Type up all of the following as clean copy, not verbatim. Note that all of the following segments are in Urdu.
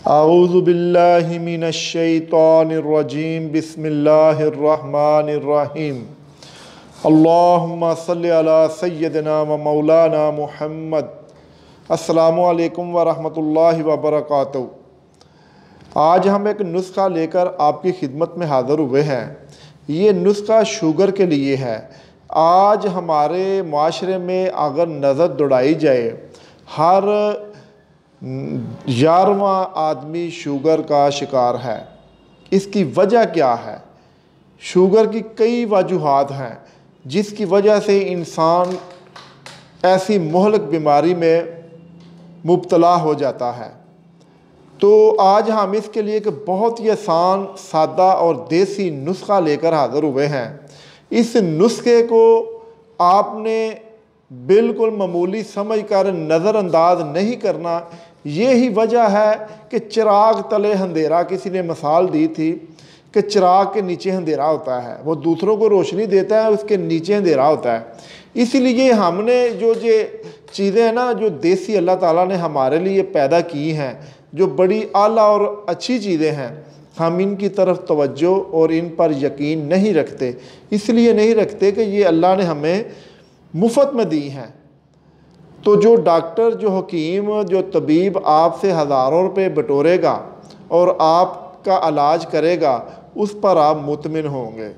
اعوذ باللہ من الشیطان الرجیم بسم اللہ الرحمن الرحیم اللہم صلی علی سیدنا و مولانا محمد۔ السلام علیکم ورحمۃ اللہ وبرکاتہ۔ آج ہم ایک نسخہ لے کر آپ کی خدمت میں حاضر ہوئے ہیں۔ یہ نسخہ شوگر کے لیے ہے۔ آج ہمارے معاشرے میں اگر نظر دوڑائی جائے، ہر 11واں آدمی شوگر کا شکار ہے۔ اس کی وجہ کیا ہے؟ شوگر کی کئی وجوہات ہیں جس کی وجہ سے انسان ایسی مہلک بیماری میں مبتلا ہو جاتا ہے۔ تو آج ہم اس کے لیے ایک بہت ہی آسان، سادہ اور دیسی نسخہ لے کر حاضر ہوئے ہیں۔ اس نسخے کو آپ نے بالکل معمولی سمجھ کر نظر انداز نہیں کرنا۔ یہی وجہ ہے کہ چراغ تلے اندھیرا، کسی نے مثال دی تھی کہ چراغ کے نیچے اندھیرا ہوتا ہے، وہ دوسروں کو روشنی دیتا ہے، اس کے نیچے اندھیرا ہوتا ہے۔ اسی لیے ہم نے جو چیزیں ہیں نا، جو دیسی اللہ تعالیٰ نے ہمارے لیے پیدا کی ہیں، جو بڑی اعلیٰ اور اچھی چیزیں ہیں، ہم ان کی طرف توجہ اور ان پر یقین نہیں رکھتے۔ اس لیے نہیں رکھتے کہ یہ اللہ نے ہمیں مفت میں دی ہیں۔ تو جو ڈاکٹر، جو حکیم، جو طبیب آپ سے ہزاروں روپے بٹورے گا اور آپ کا علاج کرے گا، اس پر آپ مطمئن ہوں گے۔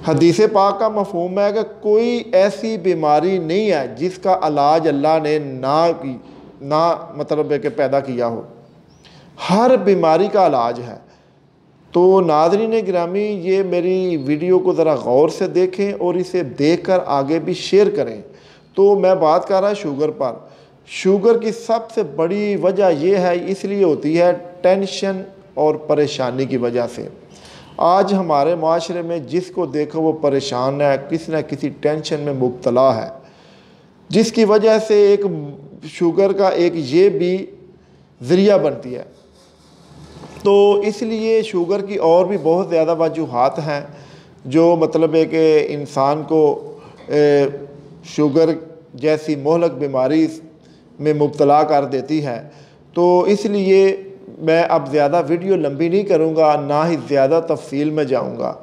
حدیث پاک کا مفہوم ہے کہ کوئی ایسی بیماری نہیں ہے جس کا علاج اللہ نے نہ مطلب ہے کہ پیدا کیا ہو۔ ہر بیماری کا علاج ہے۔ تو ناظرین گرامی، یہ میری ویڈیو کو ذرا غور سے دیکھیں اور اسے دیکھ کر آگے بھی شیئر کریں۔ تو میں بات کر رہا شوگر پر۔ شوگر کی سب سے بڑی وجہ یہ ہے، اس لیے ہوتی ہے ٹینشن اور پریشانی کی وجہ سے۔ آج ہمارے معاشرے میں جس کو دیکھو وہ پریشان ہے، کسی نہ کسی ٹینشن میں مبتلا ہے، جس کی وجہ سے ایک شوگر کا ایک یہ بھی ذریعہ بنتی ہے۔ تو اس لیے شوگر کی اور بھی بہت زیادہ وجوہات ہیں جو مطلب ہے کہ انسان کو شوگر جیسی مہلک بیماری میں مبتلا کر دیتی ہے۔ تو اس لیے میں اب زیادہ ویڈیو لمبی نہیں کروں گا، نہ ہی زیادہ تفصیل میں جاؤں گا۔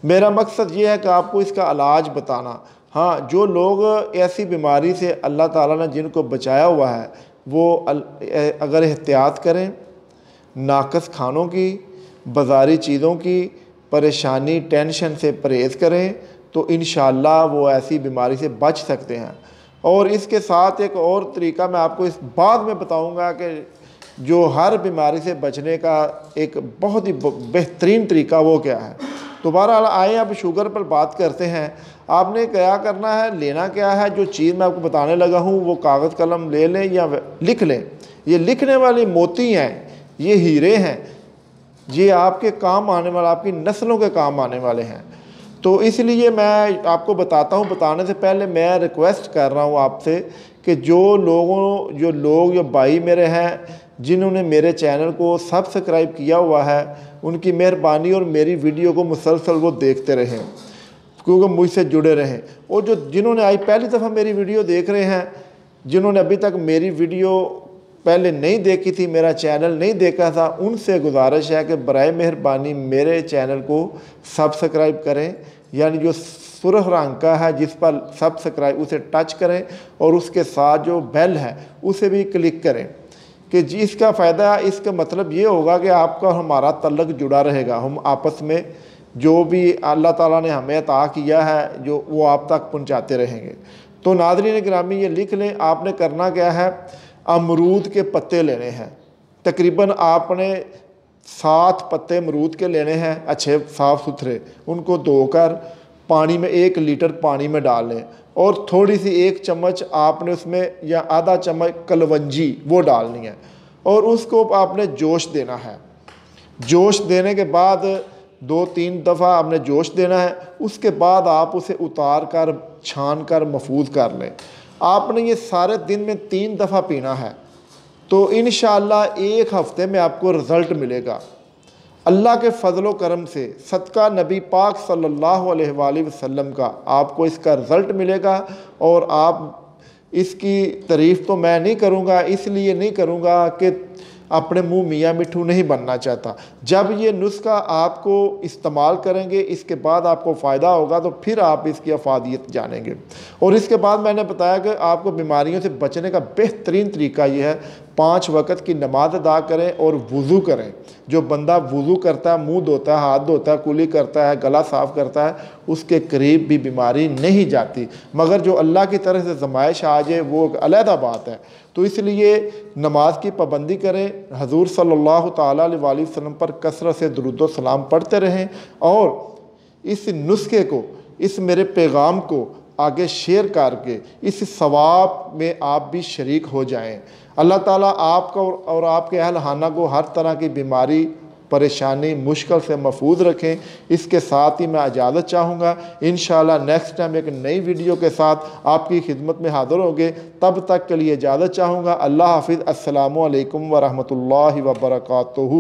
میرا مقصد یہ ہے کہ آپ کو اس کا علاج بتانا۔ ہاں، جو لوگ ایسی بیماری سے اللہ تعالیٰ نے جن کو بچایا ہوا ہے، وہ اگر احتیاط کریں، ناقص کھانوں کی، بازاری چیزوں کی، پریشانی، ٹینشن سے پرہیز کریں، تو انشاءاللہ وہ ایسی بیماری سے بچ سکتے ہیں۔ اور اس کے ساتھ ایک اور طریقہ میں آپ کو اس بعد میں بتاؤں گا کہ جو ہر بیماری سے بچنے کا ایک بہت ہی بہترین طریقہ وہ کیا ہے۔ تو بہرحال آئیں اب شوگر پر بات کرتے ہیں۔ آپ نے کیا کرنا ہے، لینا کیا ہے، جو چیز میں آپ کو بتانے لگا ہوں وہ کاغذ قلم لے لیں یا لکھ لیں۔ یہ لکھنے والی موتی ہیں، یہ ہیرے ہیں، یہ آپ کے کام آنے والے، آپ کی نسلوں کے کام آنے والے ہیں۔ تو اس لیے میں آپ کو بتاتا ہوں۔ بتانے سے پہلے میں ریکویسٹ کر رہا ہوں آپ سے کہ جو لوگ بھائی میرے ہیں جنہوں نے میرے چینل کو سبسکرائب کیا ہوا ہے، ان کی مہربانی اور میری ویڈیو کو مسلسل وہ دیکھتے رہیں، کیونکہ مجھ سے جڑے رہیں۔ اور جنہوں نے آج پہلی دفعہ میری ویڈیو دیکھ رہے ہیں، جنہوں نے ابھی تک میری ویڈیو پہلے نہیں دیکھی تھی، میرا چینل نہیں دیکھا تھا، ان سے گزارش ہے کہ برائے مہربانی میرے چینل کو سبسکرائب کریں، یعنی جو سرخ رنگ کا ہے جس پر سبسکرائب، اسے ٹچ کریں اور اس کے ساتھ جو بیل ہے اسے بھی کلک کریں کہ اس کا فائدہ، اس کا مطلب یہ ہوگا کہ آپ کا ہمارا تعلق جڑا رہے گا۔ ہم آپس میں جو بھی اللہ تعالیٰ نے ہمیں عطا کیا ہے جو وہ آپ تک پہنچاتے رہیں گے۔ تو ناظرین گرامی، یہ لکھ لیں۔ آپ نے کرنا کیا ہے، امرود کے پتے لینے ہیں۔ تقریباً آپ نے 7 پتے امرود کے لینے ہیں، اچھے صاف ستھرے۔ ان کو دھو کر پانی میں 1 لیٹر پانی میں ڈال لیں، اور تھوڑی سی 1 چمچ آپ نے اس میں یا آدھا چمچ کلونجی وہ ڈالنی ہے، اور اس کو آپ نے جوش دینا ہے۔ جوش دینے کے بعد 2-3 دفعہ آپ نے جوش دینا ہے۔ اس کے بعد آپ اسے اتار کر چھان کر محفوظ کر لیں۔ آپ نے یہ سارے دن میں 3 دفعہ پینا ہے۔ تو انشاءاللہ 1 ہفتے میں آپ کو رزلٹ ملے گا اللہ کے فضل و کرم سے، صدقہ نبی پاک صلی اللہ علیہ وآلہ وسلم کا آپ کو اس کا رزلٹ ملے گا۔ اور آپ اس کی تعریف تو میں نہیں کروں گا، اس لیے نہیں کروں گا کہ اپنے منہ میاں مٹھو نہیں بننا چاہتا۔ جب یہ نسخہ آپ کو استعمال کریں گے، اس کے بعد آپ کو فائدہ ہوگا تو پھر آپ اس کی افادیت جانیں گے۔ اور اس کے بعد میں نے بتایا کہ آپ کو بیماریوں سے بچنے کا بہترین طریقہ یہ ہے 5 وقت کی نماز ادا کریں اور وضو کریں۔ جو بندہ وضو کرتا ہے، منہ دھوتا ہے، ہاتھ دھوتا ہے، کلی کرتا ہے، گلا صاف کرتا ہے، اس کے قریب بھی بیماری نہیں جاتی۔ مگر جو اللہ کی طرف سے زمائش آ جائے وہ ایک علیحدہ بات ہے۔ تو اس لیے نماز کی پابندی کریں، حضور صلی اللہ تعالیٰ علیہ وآلہ وسلم پر کثرت سے درود و سلام پڑھتے رہیں، اور اس نسخے کو، اس میرے پیغام کو آگے شیئر کر کے اس ثواب میں آپ بھی شریک ہو جائیں۔ اللہ تعالیٰ آپ کا اور آپ کے اہل خانہ کو ہر طرح کی بیماری، پریشانی، مشکل سے محفوظ رکھیں۔ اس کے ساتھ ہی میں اجازت چاہوں گا، انشاءاللہ نیکسٹ ٹائم ایک نئی ویڈیو کے ساتھ آپ کی خدمت میں حاضر ہوں گے۔ تب تک کے لیے اجازت چاہوں گا۔ اللہ حافظ۔ السلام علیکم ورحمۃ اللہ وبرکاتہ۔